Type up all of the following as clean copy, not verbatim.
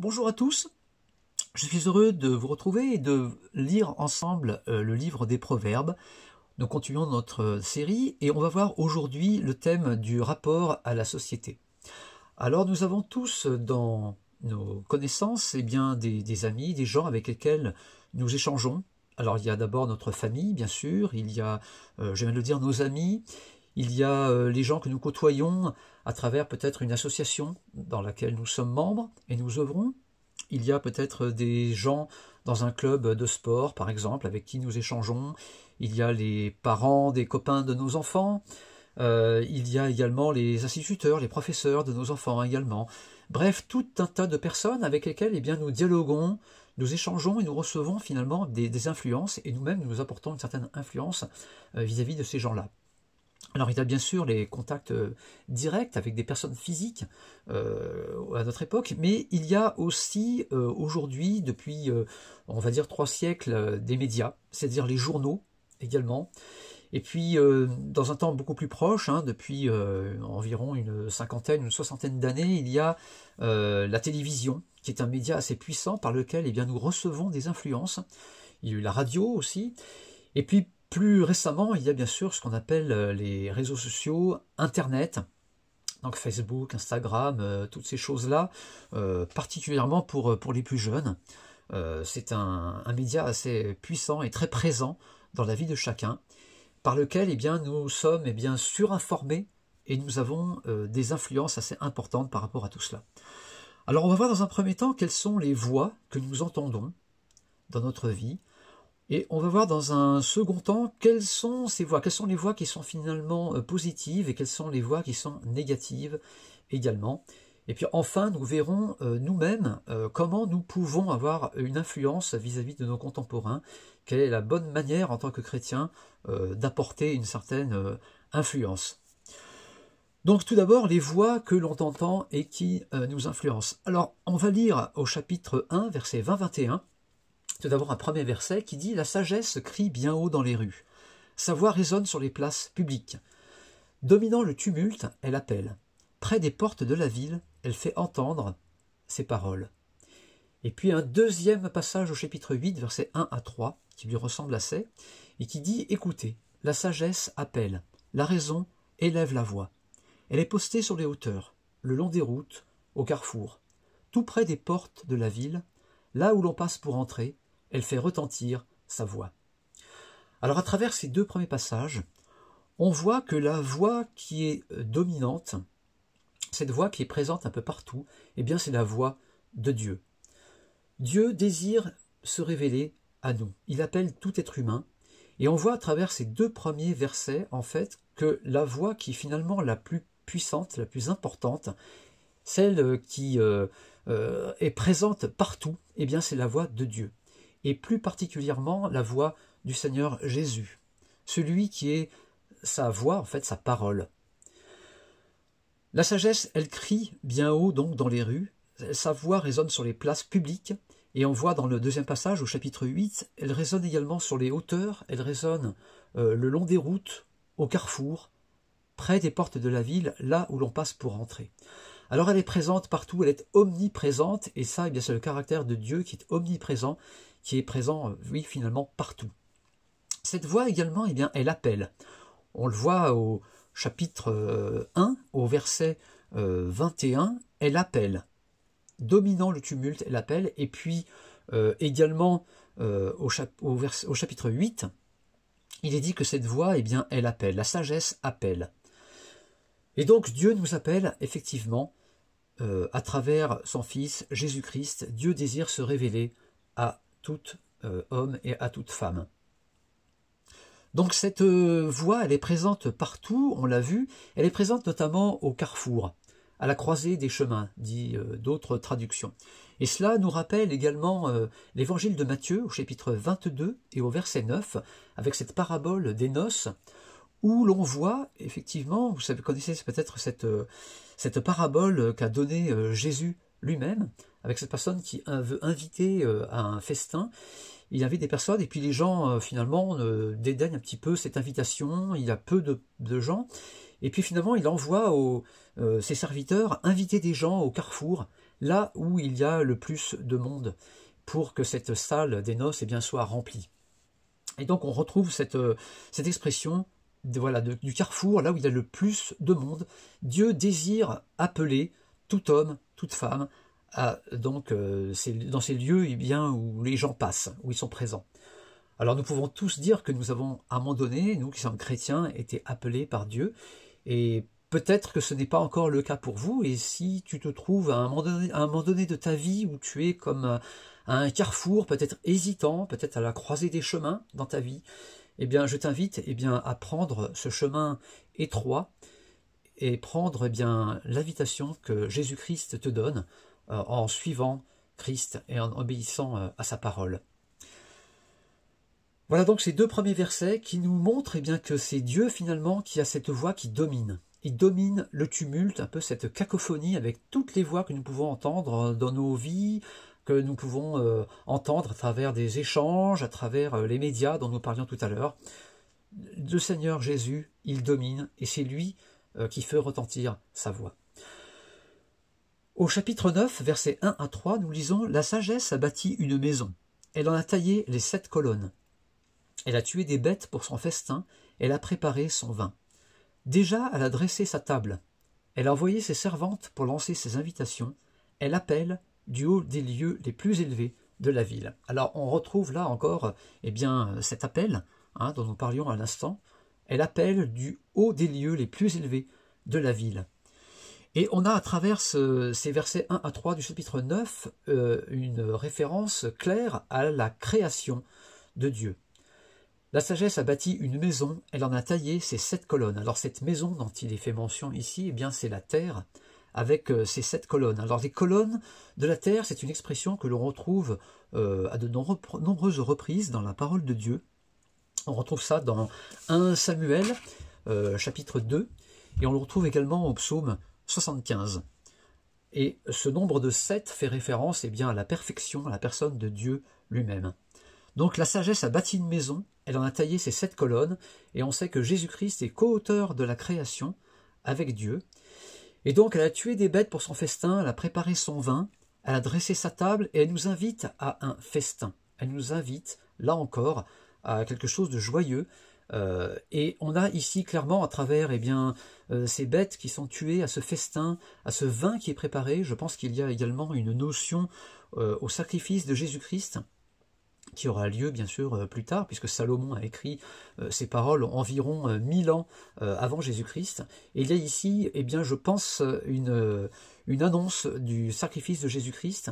Bonjour à tous, je suis heureux de vous retrouver et de lire ensemble le livre des Proverbes. Nous continuons notre série et on va voir aujourd'hui le thème du rapport à la société. Alors nous avons tous dans nos connaissances des amis, des gens avec lesquels nous échangeons. Alors il y a d'abord notre famille bien sûr, il y a, je viens de le dire, nos amis, il y a les gens que nous côtoyons à travers peut-être une association dans laquelle nous sommes membres et nous œuvrons. Il y a peut-être des gens dans un club de sport, par exemple, avec qui nous échangeons. Il y a les parents des copains de nos enfants. Il y a également les instituteurs, les professeurs de nos enfants également. Bref, tout un tas de personnes avec lesquelles nous dialoguons, nous échangeons et nous recevons finalement des influences et nous-mêmes nous apportons une certaine influence vis-à-vis de ces gens-là. Alors il y a bien sûr les contacts directs avec des personnes physiques à notre époque, mais il y a aussi aujourd'hui, depuis on va dire 3 siècles, des médias, c'est-à-dire les journaux également. Et puis dans un temps beaucoup plus proche, depuis environ une soixantaine d'années, il y a la télévision, qui est un média assez puissant par lequel nous recevons des influences. Il y a eu la radio aussi, et puis plus récemment, il y a bien sûr ce qu'on appelle les réseaux sociaux, Internet, donc Facebook, Instagram, toutes ces choses-là, particulièrement pour les plus jeunes. C'est un média assez puissant et très présent dans la vie de chacun, par lequel nous sommes surinformés et nous avons des influences assez importantes par rapport à tout cela. Alors on va voir dans un premier temps quelles sont les voix que nous entendons dans notre vie. Et on va voir dans un second temps quelles sont ces voix, quelles sont les voix qui sont finalement positives et quelles sont les voix qui sont négatives également. Et puis enfin, nous verrons nous-mêmes comment nous pouvons avoir une influence vis-à-vis de nos contemporains, quelle est la bonne manière en tant que chrétien d'apporter une certaine influence. Donc tout d'abord, les voix que l'on entend et qui nous influencent. Alors on va lire au chapitre 1, versets 20-21. Tout d'abord un premier verset qui dit « La sagesse crie bien haut dans les rues. Sa voix résonne sur les places publiques. Dominant le tumulte, elle appelle. Près des portes de la ville, elle fait entendre ses paroles. » Et puis un deuxième passage au chapitre 8, versets 1 à 3, qui lui ressemble assez, et qui dit « Écoutez, la sagesse appelle, la raison élève la voix. Elle est postée sur les hauteurs, le long des routes, au carrefour, tout près des portes de la ville, là où l'on passe pour entrer, elle fait retentir sa voix. » Alors à travers ces deux premiers passages, on voit que la voix qui est dominante, cette voix qui est présente un peu partout, c'est la voix de Dieu. Dieu désire se révéler à nous. Il appelle tout être humain. Et on voit à travers ces deux premiers versets, en fait, que la voix qui est finalement la plus puissante, la plus importante, celle qui est présente partout, c'est la voix de Dieu. Et plus particulièrement la voix du Seigneur Jésus, celui qui est sa voix, en fait, sa parole. La sagesse, elle crie bien haut donc dans les rues, sa voix résonne sur les places publiques, et on voit dans le deuxième passage, au chapitre 8, elle résonne également sur les hauteurs, elle résonne le long des routes, au carrefour, près des portes de la ville, là où l'on passe pour entrer. Alors elle est présente partout, elle est omniprésente, et ça, c'est le caractère de Dieu qui est omniprésent, qui est présent, oui, finalement, partout. Cette voix également, elle appelle. On le voit au chapitre 1, au verset 21, elle appelle. Dominant le tumulte, elle appelle, et puis également au chapitre 8, il est dit que cette voix, elle appelle, la sagesse appelle. Et donc Dieu nous appelle effectivement à travers son Fils Jésus-Christ. Dieu désire se révéler à tout homme et à toute femme. Donc cette voix, elle est présente partout, on l'a vu, elle est présente notamment au carrefour, à la croisée des chemins, dit d'autres traductions. Et cela nous rappelle également l'évangile de Matthieu au chapitre 22 et au verset 9, avec cette parabole des noces, où l'on voit effectivement, vous connaissez peut-être cette parabole qu'a donnée Jésus lui-même, avec cette personne qui veut inviter à un festin. Il invite des personnes et puis les gens finalement dédaignent un petit peu cette invitation, il y a peu de gens. Et puis finalement il envoie ses serviteurs inviter des gens au carrefour, là où il y a le plus de monde, pour que cette salle des noces soit remplie. Et donc on retrouve cette expression du carrefour, là où il y a le plus de monde. Dieu désire appeler tout homme, toute femme, dans ces lieux où les gens passent, où ils sont présents. Alors nous pouvons tous dire que nous avons, à un moment donné, nous qui sommes chrétiens, été appelés par Dieu, et peut-être que ce n'est pas encore le cas pour vous, et si tu te trouves à un moment donné de ta vie où tu es comme à un carrefour, peut-être hésitant, peut-être à la croisée des chemins dans ta vie, je t'invite à prendre ce chemin étroit et prendre l'invitation que Jésus-Christ te donne en suivant Christ et en obéissant à sa parole. Voilà donc ces deux premiers versets qui nous montrent que c'est Dieu finalement qui a cette voix qui domine. Il domine le tumulte, un peu cette cacophonie avec toutes les voix que nous pouvons entendre dans nos vies, que nous pouvons entendre à travers des échanges, à travers les médias dont nous parlions tout à l'heure. Le Seigneur Jésus, il domine et c'est lui qui fait retentir sa voix. Au chapitre 9, versets 1 à 3, nous lisons « La sagesse a bâti une maison. Elle en a taillé les 7 colonnes. Elle a tué des bêtes pour son festin, elle a préparé son vin. Déjà, elle a dressé sa table. Elle a envoyé ses servantes pour lancer ses invitations. Elle appelle du haut des lieux les plus élevés de la ville. » Alors, on retrouve là encore cet appel dont nous parlions à l'instant. Elle appelle du haut des lieux les plus élevés de la ville. Et on a à travers ces versets 1 à 3 du chapitre 9 une référence claire à la création de Dieu. La sagesse a bâti une maison, elle en a taillé ses 7 colonnes. Alors cette maison dont il est fait mention ici, c'est la terre avec ses 7 colonnes. Alors les colonnes de la terre, c'est une expression que l'on retrouve à de nombreuses reprises dans la parole de Dieu. On retrouve ça dans 1 Samuel, chapitre 2, et on le retrouve également au psaume 75. Et ce nombre de 7 fait référence à la perfection, à la personne de Dieu lui-même. Donc la sagesse a bâti une maison, elle en a taillé ses 7 colonnes, et on sait que Jésus-Christ est co-auteur de la création avec Dieu. Et donc elle a tué des bêtes pour son festin, elle a préparé son vin, elle a dressé sa table, et elle nous invite à un festin. Elle nous invite, là encore, à quelque chose de joyeux. Et on a ici clairement à travers ces bêtes qui sont tuées, à ce festin, à ce vin qui est préparé, je pense qu'il y a également une notion au sacrifice de Jésus-Christ, qui aura lieu bien sûr plus tard, puisque Salomon a écrit ces paroles environ 1000 ans avant Jésus-Christ. Et il y a ici, je pense, une annonce du sacrifice de Jésus-Christ,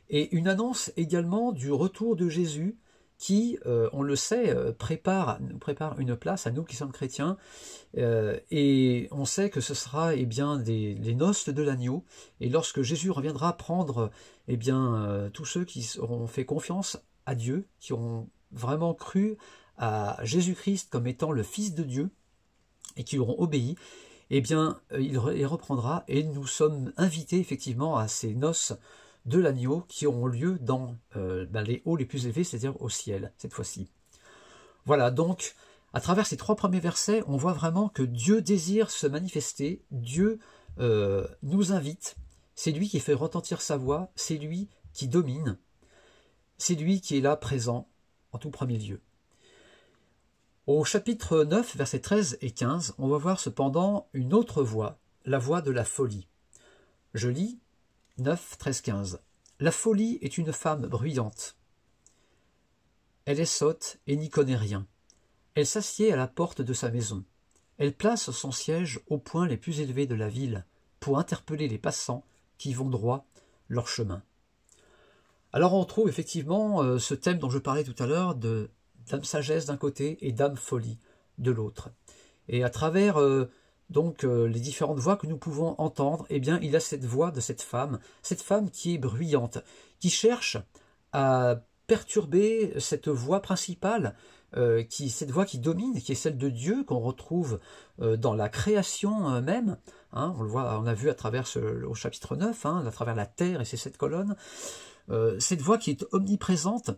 et une annonce également du retour de Jésus, qui, on le sait, prépare une place à nous qui sommes chrétiens, et on sait que ce sera les noces de l'agneau, et lorsque Jésus reviendra prendre tous ceux qui auront fait confiance à Dieu, qui auront vraiment cru à Jésus-Christ comme étant le Fils de Dieu, et qui auront obéi, il les reprendra, et nous sommes invités effectivement à ces noces de l'agneau qui auront lieu dans les hauts les plus élevés, c'est-à-dire au ciel, cette fois-ci. Voilà, donc, à travers ces 3 premiers versets, on voit vraiment que Dieu désire se manifester, Dieu nous invite, c'est lui qui fait retentir sa voix, c'est lui qui domine, c'est lui qui est là présent en tout premier lieu. Au chapitre 9, versets 13 et 15, on va voir cependant une autre voix, la voix de la folie. Je lis 9, 13, 15. La folie est une femme bruyante. Elle est sotte et n'y connaît rien. Elle s'assied à la porte de sa maison. Elle place son siège aux points les plus élevés de la ville pour interpeller les passants qui vont droit leur chemin. Alors on trouve effectivement ce thème dont je parlais tout à l'heure de d'âme sagesse d'un côté et d'âme folie de l'autre. Et à travers les différentes voix que nous pouvons entendre, il y a cette voix de cette femme qui est bruyante, qui cherche à perturber cette voix principale, cette voix qui domine, qui est celle de Dieu, qu'on retrouve dans la création même. On le voit, on a vu à travers au chapitre 9, à travers la terre et ses 7 colonnes, cette voix qui est omniprésente.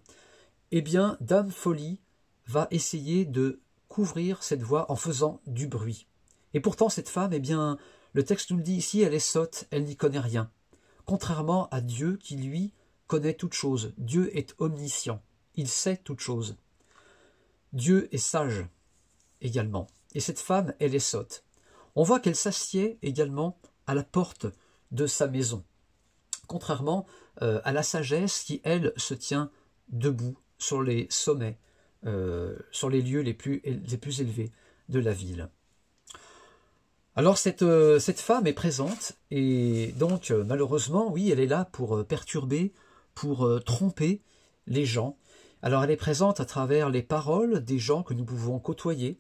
Dame Folie va essayer de couvrir cette voix en faisant du bruit. Et pourtant, cette femme, le texte nous le dit ici, elle est sotte, elle n'y connaît rien. contrairement à Dieu qui, lui, connaît toutes choses. Dieu est omniscient, il sait toutes choses. Dieu est sage également, et cette femme, elle est sotte. On voit qu'elle s'assied également à la porte de sa maison, contrairement à la sagesse qui, elle, se tient debout sur les sommets, sur les lieux les plus élevés de la ville. Alors cette femme est présente, et donc malheureusement, oui, elle est là pour perturber, pour tromper les gens. Alors elle est présente à travers les paroles des gens que nous pouvons côtoyer.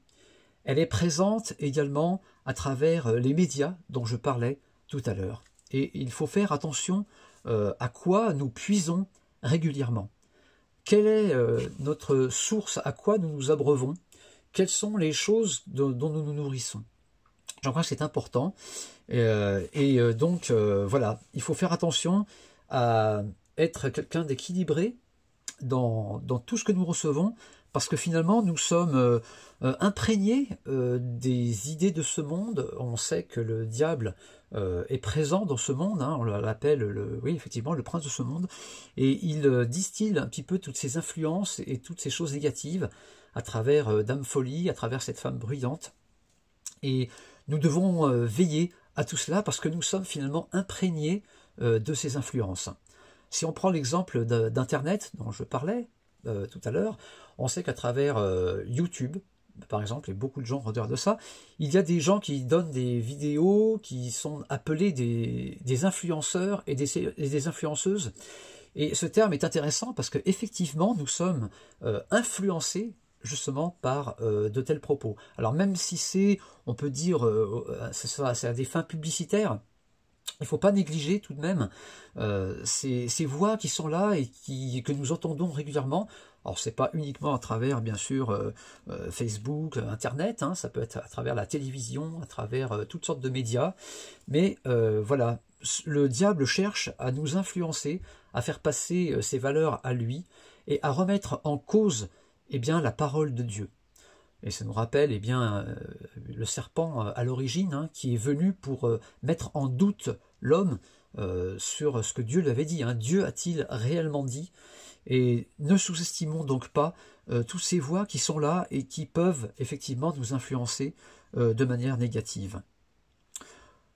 Elle est présente également à travers les médias dont je parlais tout à l'heure. Et il faut faire attention à quoi nous puisons régulièrement. Quelle est notre source, à quoi nous nous abreuvons? Quelles sont les choses dont nous nous nourrissons? Je crois que c'est important. Donc, voilà, il faut faire attention à être quelqu'un d'équilibré dans tout ce que nous recevons, parce que finalement, nous sommes imprégnés des idées de ce monde. On sait que le diable est présent dans ce monde, hein, on l'appelle, oui, effectivement, le prince de ce monde, et il distille un petit peu toutes ces influences et toutes ces choses négatives à travers Dame Folie, à travers cette femme bruyante. Et nous devons veiller à tout cela parce que nous sommes finalement imprégnés de ces influences. Si on prend l'exemple d'Internet dont je parlais tout à l'heure, on sait qu'à travers YouTube, par exemple, et beaucoup de gens regardent ça, il y a des gens qui donnent des vidéos qui sont appelés des influenceurs et des influenceuses. Et ce terme est intéressant parce qu'effectivement, nous sommes influencés justement par de tels propos. Alors même si c'est, on peut dire, c'est à des fins publicitaires, il ne faut pas négliger tout de même ces voix qui sont là et que nous entendons régulièrement. Alors c'est pas uniquement à travers, bien sûr, Facebook, Internet, hein, ça peut être à travers la télévision, à travers toutes sortes de médias, mais voilà, le diable cherche à nous influencer, à faire passer ses valeurs à lui, et à remettre en cause eh bien, la parole de Dieu. Et ça nous rappelle eh bien, le serpent à l'origine, hein, qui est venu pour mettre en doute l'homme sur ce que Dieu lui avait dit. Hein. Dieu a-t-il réellement dit? Et ne sous-estimons donc pas toutes ces voix qui sont là et qui peuvent effectivement nous influencer de manière négative.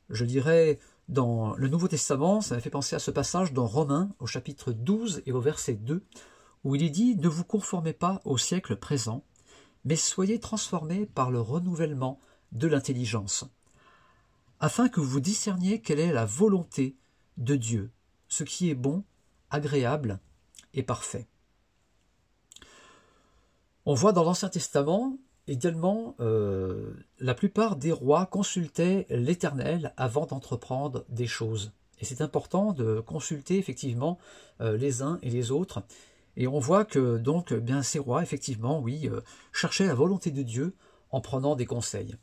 Je dirais dans le Nouveau Testament, ça m'a fait penser à ce passage dans Romains au chapitre 12 et au verset 2, où il est dit « Ne vous conformez pas au siècle présent, mais soyez transformés par le renouvellement de l'intelligence, afin que vous discerniez quelle est la volonté de Dieu, ce qui est bon, agréable et parfait. » On voit dans l'Ancien Testament également la plupart des rois consultaient l'Éternel avant d'entreprendre des choses. Et c'est important de consulter effectivement les uns et les autres. Et on voit que donc bien ces rois, effectivement, oui, cherchaient la volonté de Dieu en prenant des conseils.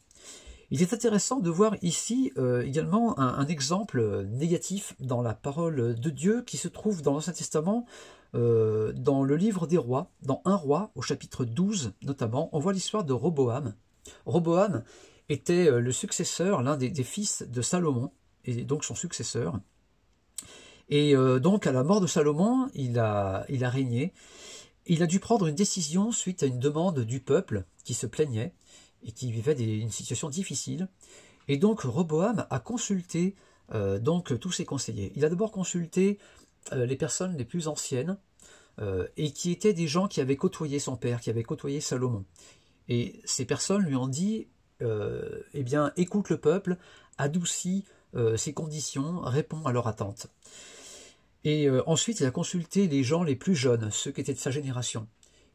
Il est intéressant de voir ici également un exemple négatif dans la parole de Dieu qui se trouve dans l'Ancien Testament, dans le livre des rois, dans 1 roi, au chapitre 12 notamment, on voit l'histoire de Roboam. Roboam était le successeur, l'un des fils de Salomon, et donc son successeur. Et donc à la mort de Salomon, il a régné. Il a dû prendre une décision suite à une demande du peuple qui se plaignait et qui vivait une situation difficile. Et donc Roboam a consulté donc tous ses conseillers. Il a d'abord consulté les personnes les plus anciennes et qui étaient des gens qui avaient côtoyé son père, qui avaient côtoyé Salomon. Et ces personnes lui ont dit eh bien, écoute le peuple, adoucis ses conditions, réponds à leurs attentes. Et ensuite, il a consulté les gens les plus jeunes, ceux qui étaient de sa génération.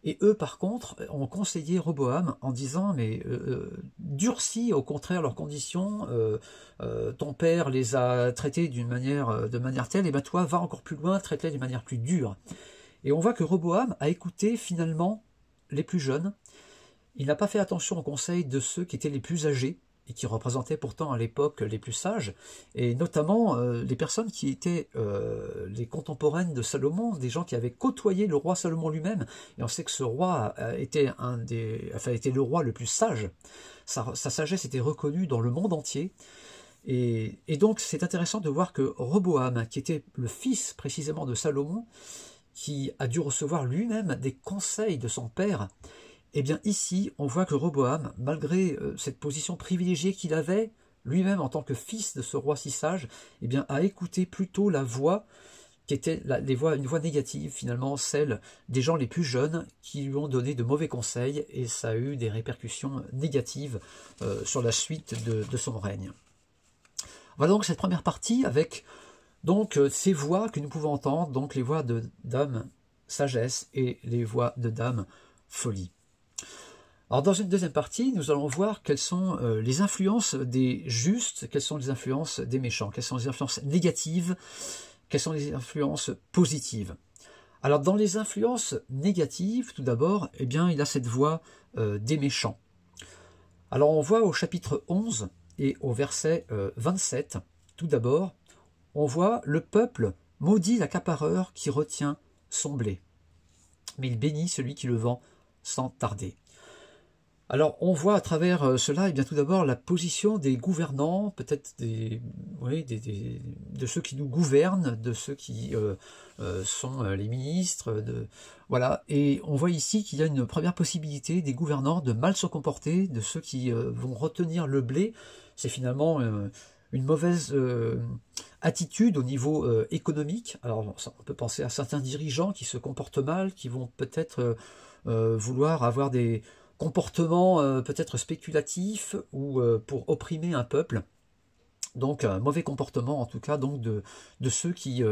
Et eux, par contre, ont conseillé Roboam en disant, mais durcis au contraire leurs conditions, ton père les a traités de manière telle, et bien toi, va encore plus loin, traite-les d'une manière plus dure. Et on voit que Roboam a écouté finalement les plus jeunes. Il n'a pas fait attention aux conseils de ceux qui étaient les plus âgés, et qui représentaient pourtant à l'époque les plus sages, et notamment les personnes qui étaient les contemporaines de Salomon, des gens qui avaient côtoyé le roi Salomon lui-même, et on sait que ce roi était était le roi le plus sage. Sa sagesse était reconnue dans le monde entier, Et donc c'est intéressant de voir que Roboam, qui était le fils précisément de Salomon, qui a dû recevoir lui-même des conseils de son père, eh bien ici on voit que Roboam, malgré cette position privilégiée qu'il avait, lui-même en tant que fils de ce roi si sage, eh bien a écouté plutôt la voix qui était une voix négative, finalement celle des gens les plus jeunes qui lui ont donné de mauvais conseils, et ça a eu des répercussions négatives sur la suite de son règne. Voilà donc cette première partie avec donc ces voix que nous pouvons entendre, donc les voix d'âme sagesse et les voix de dame folie. Alors dans une deuxième partie, nous allons voir quelles sont les influences des justes, quelles sont les influences des méchants, quelles sont les influences négatives, quelles sont les influences positives. Alors dans les influences négatives, tout d'abord, eh bien il y a cette voix des méchants. Alors on voit au chapitre 11 et au verset 27, tout d'abord, on voit le peuple maudit l'accapareur qui retient son blé, mais il bénit celui qui le vend sans tarder. Alors on voit à travers cela, eh bien tout d'abord la position des gouvernants, peut-être de ceux qui nous gouvernent, de ceux qui sont les ministres, voilà. Et on voit ici qu'il y a une première possibilité des gouvernants de mal se comporter, de ceux qui vont retenir le blé. C'est finalement une mauvaise attitude au niveau économique. Alors on peut penser à certains dirigeants qui se comportent mal, qui vont peut-être vouloir avoir des comportements peut-être spéculatifs ou pour opprimer un peuple. Donc un mauvais comportement en tout cas donc de ceux qui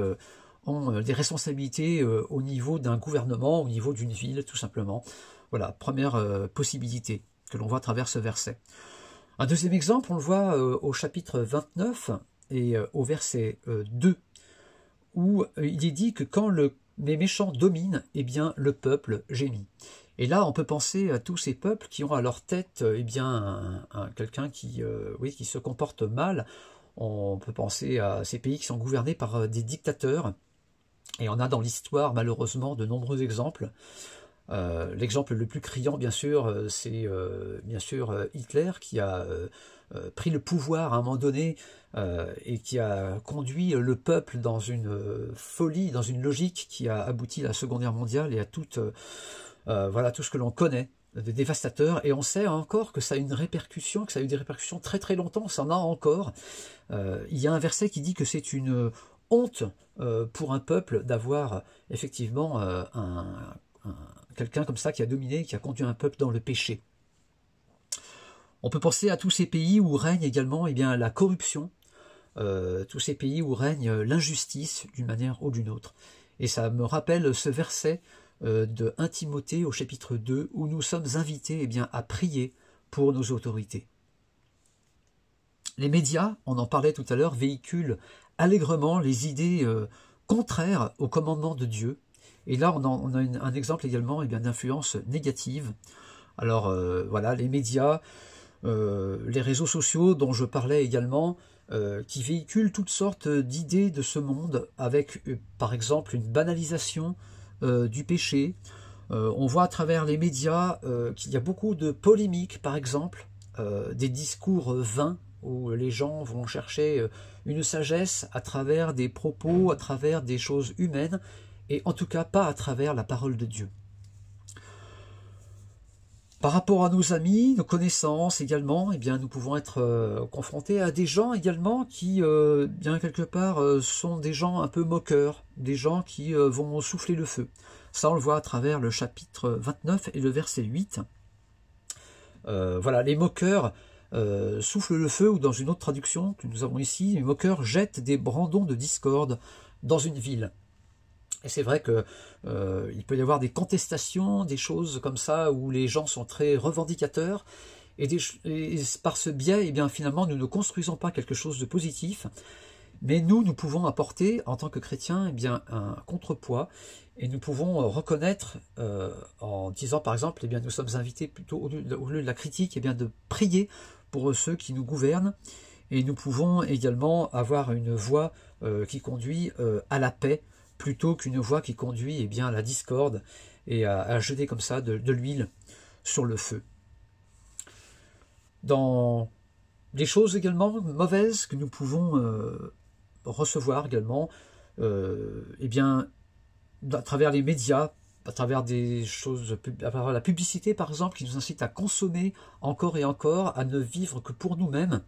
ont des responsabilités au niveau d'un gouvernement, au niveau d'une ville tout simplement. Voilà, première possibilité que l'on voit à travers ce verset. Un deuxième exemple, on le voit au chapitre 29 et au verset 2, où il est dit que quand les méchants dominent, eh bien le peuple gémit. Et là, on peut penser à tous ces peuples qui ont à leur tête eh bien quelqu'un qui se comporte mal. On peut penser à ces pays qui sont gouvernés par des dictateurs. Et on a dans l'histoire, malheureusement, de nombreux exemples. L'exemple le plus criant, bien sûr, c'est bien sûr Hitler qui a pris le pouvoir à un moment donné et qui a conduit le peuple dans une folie, dans une logique qui a abouti à la Seconde Guerre mondiale et à voilà, tout ce que l'on connaît de dévastateur. Et on sait encore que ça a une répercussion, que ça a eu des répercussions très très longtemps, ça en a encore. Il y a un verset qui dit que c'est une honte pour un peuple d'avoir effectivement quelqu'un comme ça qui a dominé, qui a conduit un peuple dans le péché. On peut penser à tous ces pays où règne également eh bien, la corruption, tous ces pays où règne l'injustice d'une manière ou d'une autre. Et ça me rappelle ce verset de 1 Timothée au chapitre 2 où nous sommes invités eh bien, à prier pour nos autorités. Les médias, on en parlait tout à l'heure, véhiculent allègrement les idées contraires au commandement de Dieu. Et là, on a un exemple également eh d'influence négative. Alors voilà, les médias, les réseaux sociaux dont je parlais également, qui véhiculent toutes sortes d'idées de ce monde avec par exemple une banalisation du péché. On voit à travers les médias qu'il y a beaucoup de polémiques, par exemple, des discours vains où les gens vont chercher une sagesse à travers des propos, à travers des choses humaines, et en tout cas pas à travers la parole de Dieu. Par rapport à nos amis, nos connaissances également, eh bien, nous pouvons être confrontés à des gens également qui, bien quelque part, sont des gens un peu moqueurs, des gens qui vont souffler le feu. Ça, on le voit à travers le chapitre 29 et le verset 8. Voilà, les moqueurs soufflent le feu, ou dans une autre traduction que nous avons ici, les moqueurs jettent des brandons de discorde dans une ville. Et c'est vrai que il peut y avoir des contestations, des choses comme ça, où les gens sont très revendicateurs, et par ce biais, eh bien, finalement, nous ne construisons pas quelque chose de positif, mais nous pouvons apporter, en tant que chrétiens, eh bien, un contrepoids, et nous pouvons reconnaître, en disant par exemple, eh bien, nous sommes invités plutôt, au lieu de la critique, eh bien, de prier pour ceux qui nous gouvernent, et nous pouvons également avoir une voix qui conduit à la paix, plutôt qu'une voix qui conduit eh bien, à la discorde et à jeter comme ça de l'huile sur le feu. Dans Des choses également mauvaises que nous pouvons recevoir également, eh bien, à travers les médias, à travers des choses, à travers la publicité par exemple, qui nous incite à consommer encore et encore, à ne vivre que pour nous-mêmes.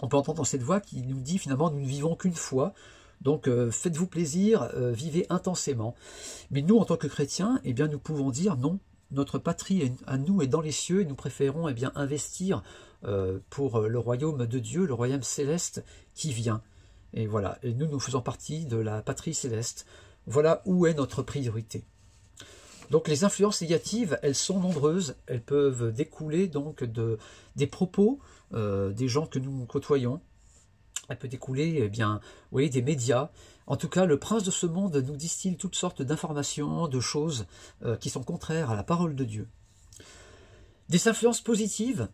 On peut entendre cette voix qui nous dit finalement nous ne vivons qu'une fois, donc faites-vous plaisir, vivez intensément. Mais nous en tant que chrétiens, eh bien, nous pouvons dire non, notre patrie à nous est dans les cieux et nous préférons eh bien, investir pour le royaume de Dieu, le royaume céleste qui vient. Et voilà, et nous faisons partie de la patrie céleste. Voilà où est notre priorité. Donc les influences négatives, elles sont nombreuses, elles peuvent découler donc des propos des gens que nous côtoyons. Elle peut découler eh bien, oui, des médias. En tout cas, le prince de ce monde nous distille toutes sortes d'informations, de choses qui sont contraires à la parole de Dieu. Des influences positives,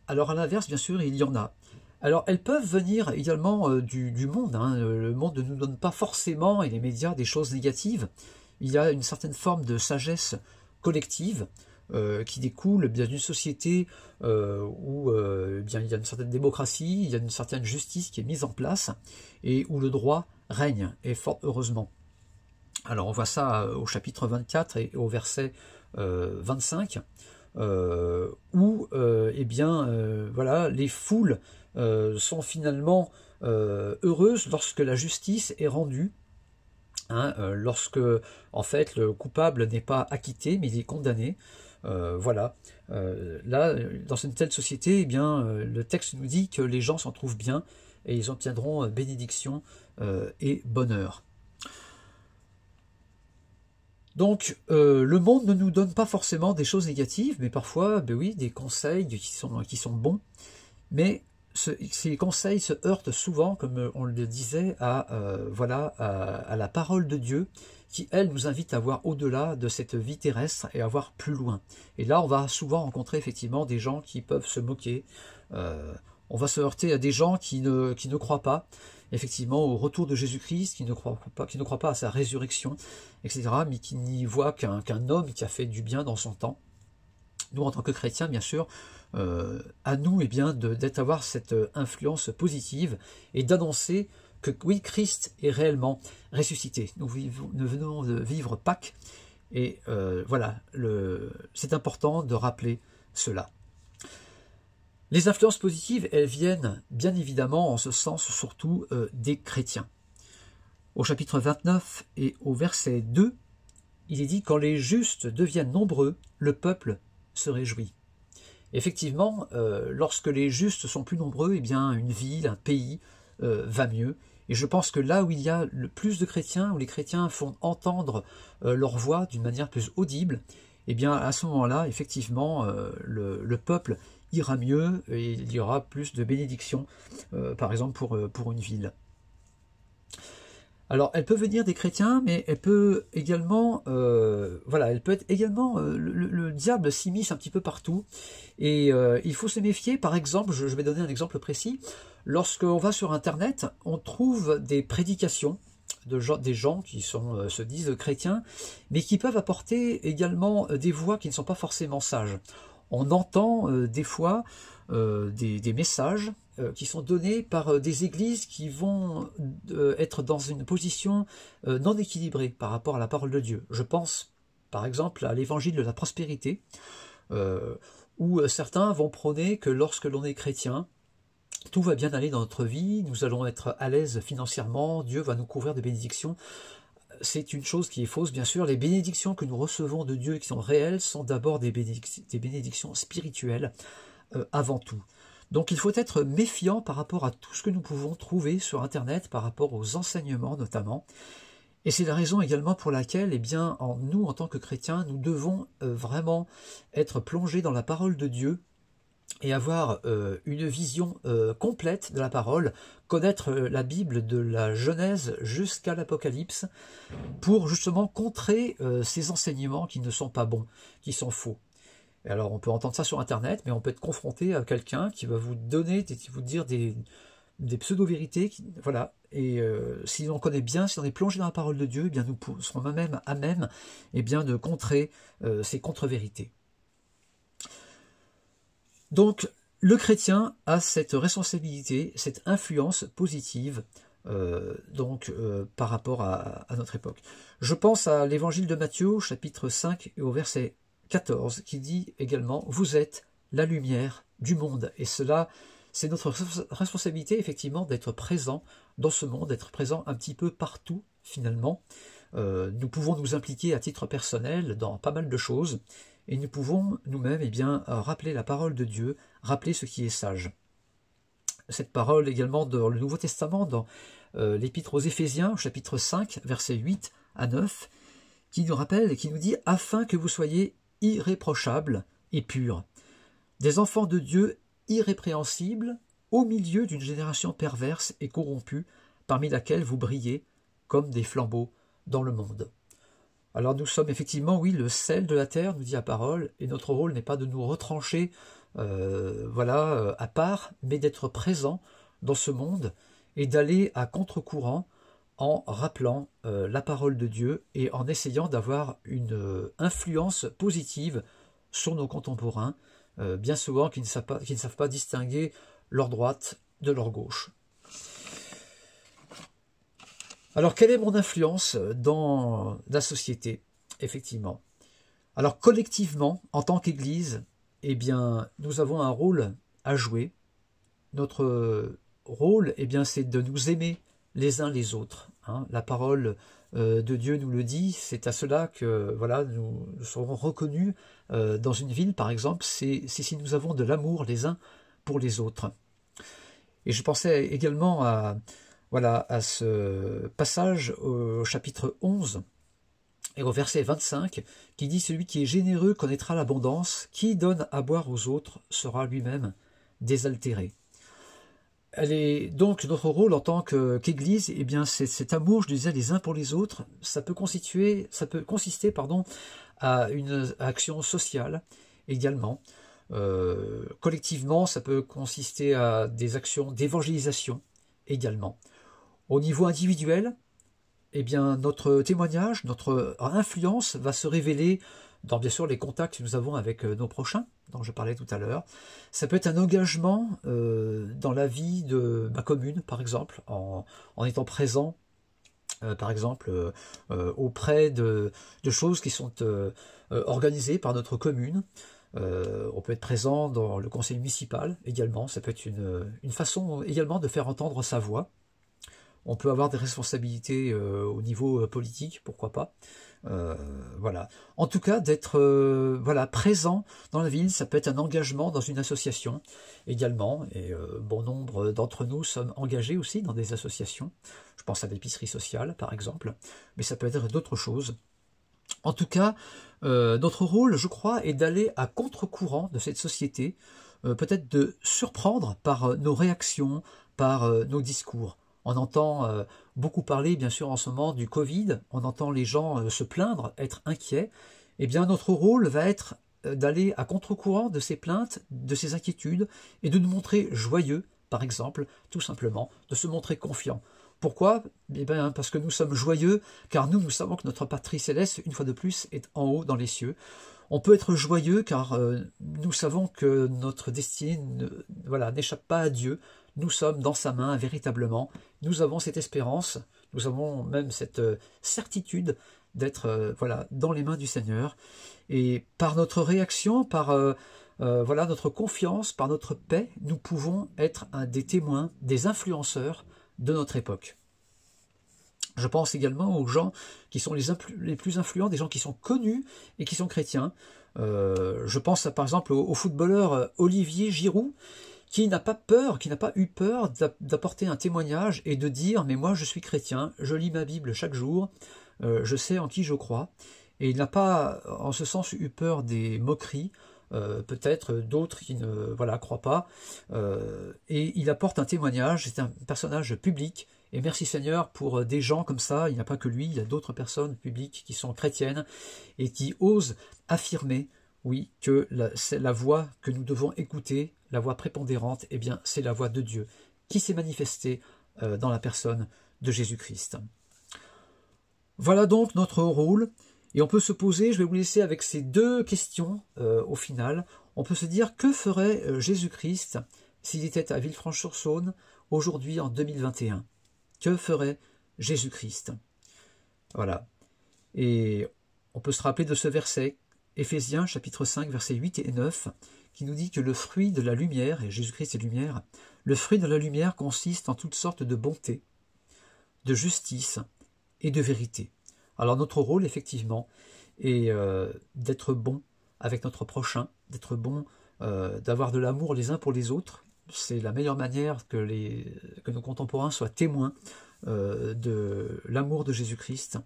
alors à l'inverse, bien sûr, il y en a. Alors, elles peuvent venir également du monde. Hein. Le monde ne nous donne pas forcément, et les médias, des choses négatives. Il y a une certaine forme de sagesse collective qui découle bien d'une société où bien, il y a une certaine démocratie, il y a une certaine justice qui est mise en place et où le droit règne, et fort heureusement. Alors on voit ça au chapitre 24 et au verset 25, où eh bien, voilà, les foules sont finalement heureuses lorsque la justice est rendue. Hein, lorsque en fait le coupable n'est pas acquitté mais il est condamné, voilà. Là, dans une telle société, eh bien, le texte nous dit que les gens s'en trouvent bien et ils obtiendront bénédiction et bonheur. Donc, le monde ne nous donne pas forcément des choses négatives, mais parfois, ben oui, des conseils qui sont bons, mais ces conseils se heurtent souvent, comme on le disait, voilà, à la parole de Dieu, qui, elle, nous invite à voir au-delà de cette vie terrestre et à voir plus loin. Et là, on va souvent rencontrer effectivement des gens qui peuvent se moquer. On va se heurter à des gens qui ne croient pas, effectivement, au retour de Jésus-Christ, qui ne croient pas à sa résurrection, etc., mais qui n'y voient qu'un homme qui a fait du bien dans son temps. Nous, en tant que chrétiens, bien sûr, à nous, eh bien, d'avoir cette influence positive et d'annoncer que oui, Christ est réellement ressuscité. Nous venons de vivre Pâques et voilà, c'est important de rappeler cela. Les influences positives, elles viennent bien évidemment en ce sens surtout des chrétiens. Au chapitre 29 et au verset 2, il est dit « Quand les justes deviennent nombreux, le peuple se réjouit ». Effectivement, lorsque les justes sont plus nombreux, eh bien, une ville, un pays va mieux. Et je pense que là où il y a le plus de chrétiens, où les chrétiens font entendre leur voix d'une manière plus audible, eh bien, à ce moment-là, effectivement, le peuple ira mieux et il y aura plus de bénédictions, par exemple pour une ville. Alors, elle peut venir des chrétiens, mais elle peut également, voilà, elle peut être également, le diable s'immisce un petit peu partout, et il faut se méfier. Par exemple, je vais donner un exemple précis. Lorsqu'on va sur Internet, on trouve des prédications des gens qui se disent chrétiens, mais qui peuvent apporter également des voix qui ne sont pas forcément sages. On entend des fois des messages qui sont donnés par des églises qui vont être dans une position non équilibrée par rapport à la parole de Dieu. Je pense par exemple à l'évangile de la prospérité, où certains vont prôner que lorsque l'on est chrétien, tout va bien aller dans notre vie, nous allons être à l'aise financièrement, Dieu va nous couvrir de bénédictions. C'est une chose qui est fausse, bien sûr. Les bénédictions que nous recevons de Dieu et qui sont réelles sont d'abord des bénédictions spirituelles avant tout. Donc il faut être méfiant par rapport à tout ce que nous pouvons trouver sur Internet, par rapport aux enseignements notamment. Et c'est la raison également pour laquelle, eh bien, nous, en tant que chrétiens, nous devons vraiment être plongés dans la parole de Dieu et avoir une vision complète de la parole, connaître la Bible de la Genèse jusqu'à l'Apocalypse, pour justement contrer ces enseignements qui ne sont pas bons, qui sont faux. Et alors on peut entendre ça sur Internet, mais on peut être confronté à quelqu'un qui va vous donner, vous dire des pseudo-vérités, voilà. Et si on connaît bien, si on est plongé dans la parole de Dieu, eh bien nous serons même à même eh bien, de contrer ces contre-vérités. Donc, le chrétien a cette responsabilité, cette influence positive par rapport à notre époque. Je pense à l'évangile de Matthieu, chapitre 5 et au verset 14, qui dit également « Vous êtes la lumière du monde ». Et cela, c'est notre responsabilité, effectivement, d'être présent dans ce monde, d'être présent un petit peu partout, finalement. Nous pouvons nous impliquer à titre personnel dans pas mal de choses, et nous pouvons nous-mêmes rappeler la parole de Dieu, rappeler ce qui est sage. Cette parole également dans le Nouveau Testament, dans l'Épître aux Éphésiens, chapitre 5, versets 8 à 9, qui nous rappelle et qui nous dit « Afin que vous soyez irréprochables et purs, des enfants de Dieu irrépréhensibles, au milieu d'une génération perverse et corrompue, parmi laquelle vous brillez comme des flambeaux dans le monde. » Alors nous sommes effectivement, oui, le sel de la terre, nous dit la parole, et notre rôle n'est pas de nous retrancher à part, mais d'être présent dans ce monde et d'aller à contre-courant en rappelant la parole de Dieu et en essayant d'avoir une influence positive sur nos contemporains, bien souvent qui ne savent pas distinguer leur droite de leur gauche. Alors, quelle est mon influence dans la société, effectivement? Alors, collectivement, en tant qu'Église, eh bien, nous avons un rôle à jouer. Notre rôle, eh bien, c'est de nous aimer les uns les autres. Hein. La parole de Dieu nous le dit, c'est à cela que nous serons reconnus dans une ville, par exemple, c'est si nous avons de l'amour les uns pour les autres. Et je pensais également à ce passage au chapitre 11 et au verset 25 qui dit « Celui qui est généreux connaîtra l'abondance, qui donne à boire aux autres sera lui-même désaltéré. » Donc notre rôle en tant qu'Église, eh bien c'est cet amour, je disais, les uns pour les autres, ça peut consister à une action sociale également. Collectivement, ça peut consister à des actions d'évangélisation également. Au niveau individuel, eh bien, notre témoignage, notre influence va se révéler dans, bien sûr, les contacts que nous avons avec nos prochains, dont je parlais tout à l'heure. Ça peut être un engagement dans la vie de ma commune, par exemple, en étant présent, par exemple, auprès de choses qui sont organisées par notre commune. On peut être présent dans le conseil municipal également. Ça peut être une façon également de faire entendre sa voix. On peut avoir des responsabilités au niveau politique, pourquoi pas. En tout cas, d'être présent dans la ville, ça peut être un engagement dans une association également. Et bon nombre d'entre nous sommes engagés aussi dans des associations. Je pense à l'épicerie sociale, par exemple. Mais ça peut être d'autres choses. En tout cas, notre rôle, je crois, est d'aller à contre-courant de cette société, peut-être de surprendre par nos réactions, par nos discours. On entend beaucoup parler, bien sûr, en ce moment du Covid, on entend les gens se plaindre, être inquiets. Eh bien, notre rôle va être d'aller à contre-courant de ces plaintes, de ces inquiétudes, et de nous montrer joyeux, par exemple, tout simplement, de se montrer confiant. Pourquoi? Eh bien, parce que nous sommes joyeux, car nous savons que notre patrie céleste, une fois de plus, est en haut dans les cieux. On peut être joyeux, car nous savons que notre destinée n'échappe pas à Dieu. Nous sommes dans sa main, véritablement. Nous avons cette espérance, nous avons même cette certitude d'être dans les mains du Seigneur. Et par notre réaction, par notre confiance, par notre paix, nous pouvons être des témoins, des influenceurs de notre époque. Je pense également aux gens qui sont les plus influents, des gens qui sont connus et qui sont chrétiens. Je pense par exemple au footballeur Olivier Giroud, qui n'a pas eu peur d'apporter un témoignage et de dire « mais moi je suis chrétien, je lis ma Bible chaque jour, je sais en qui je crois ». Et il n'a pas en ce sens eu peur des moqueries, peut-être d'autres qui ne croient pas, et il apporte un témoignage, c'est un personnage public, et merci Seigneur pour des gens comme ça. Il n'y a pas que lui, il y a d'autres personnes publiques qui sont chrétiennes et qui osent affirmer, oui, que c'est la voix que nous devons écouter, la voix prépondérante, eh bien c'est la voix de Dieu qui s'est manifestée dans la personne de Jésus-Christ. Voilà donc notre rôle. Et on peut se poser, je vais vous laisser avec ces deux questions au final. on peut se dire, que ferait Jésus-Christ s'il était à Villefranche-sur-Saône aujourd'hui en 2021? Que ferait Jésus-Christ? Voilà. Et on peut se rappeler de ce verset, Éphésiens chapitre 5, versets 8 et 9, qui nous dit que le fruit de la lumière, et Jésus-Christ est lumière, le fruit de la lumière consiste en toutes sortes de bonté, de justice et de vérité. Alors notre rôle, effectivement, est d'être bon avec notre prochain, d'être bon, d'avoir de l'amour les uns pour les autres. C'est la meilleure manière que nos contemporains soient témoins de l'amour de Jésus-Christ.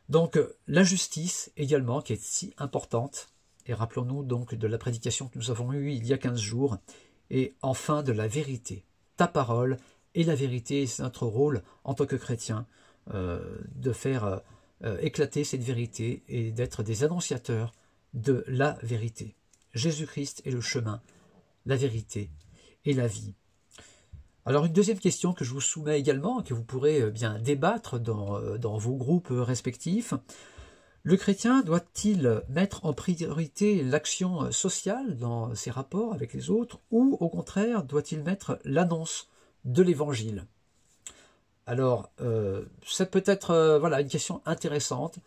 Donc la justice également, qui est si importante, et rappelons-nous donc de la prédication que nous avons eue il y a 15 jours, et enfin de la vérité. Ta parole est la vérité, c'est notre rôle en tant que chrétien de faire éclater cette vérité et d'être des annonciateurs de la vérité. Jésus-Christ est le chemin, la vérité et la vie. Alors une deuxième question que je vous soumets également, que vous pourrez bien débattre dans vos groupes respectifs. Le chrétien doit-il mettre en priorité l'action sociale dans ses rapports avec les autres, ou au contraire doit-il mettre l'annonce de l'évangile? Alors c'est peut-être voilà, une question intéressante.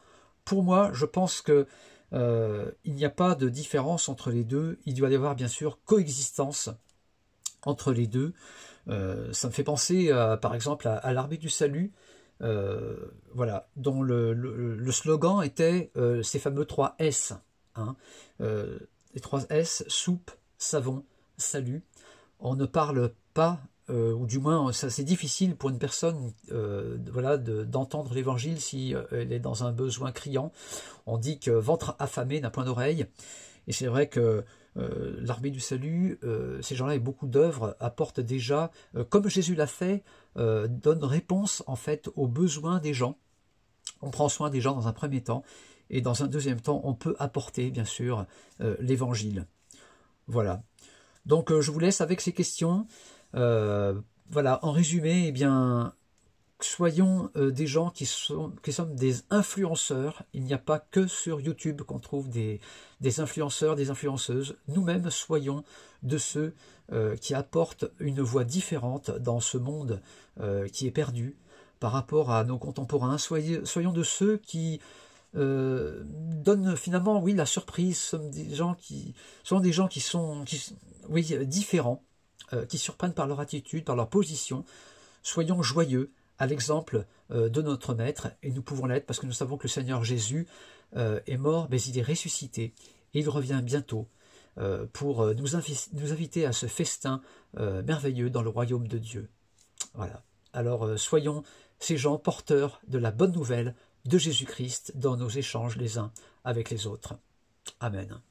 Pour moi, je pense que il n'y a pas de différence entre les deux. Il doit y avoir bien sûr coexistence entre les deux. Ça me fait penser par exemple à l'Armée du Salut, voilà, dont le slogan était ces fameux 3 S. Hein, les 3 S, soupe, savon, salut. On ne parle pas, ou du moins c'est difficile pour une personne voilà, d'entendre l'évangile si elle est dans un besoin criant. On dit que ventre affamé n'a point d'oreille. Et c'est vrai que l'Armée du Salut, ces gens-là et beaucoup d'œuvres apportent déjà, comme Jésus l'a fait, donnent réponse en fait aux besoins des gens. On prend soin des gens dans un premier temps, et dans un deuxième temps, on peut apporter bien sûr l'évangile. Voilà. Donc je vous laisse avec ces questions. Voilà, en résumé, eh bien, soyons des gens qui sommes des influenceurs. Il n'y a pas que sur YouTube qu'on trouve des influenceurs, des influenceuses. Nous-mêmes soyons de ceux qui apportent une voix différente dans ce monde qui est perdu par rapport à nos contemporains. Soyons de ceux qui donnent finalement, oui, la surprise. Soyons des gens qui sont différents, qui surprennent par leur attitude, par leur position. Soyons joyeux, à l'exemple de notre Maître, et nous pouvons l'être parce que nous savons que le Seigneur Jésus est mort, mais il est ressuscité, et il revient bientôt pour nous inviter à ce festin merveilleux dans le royaume de Dieu. Voilà. Alors soyons ces gens porteurs de la bonne nouvelle de Jésus-Christ dans nos échanges les uns avec les autres. Amen.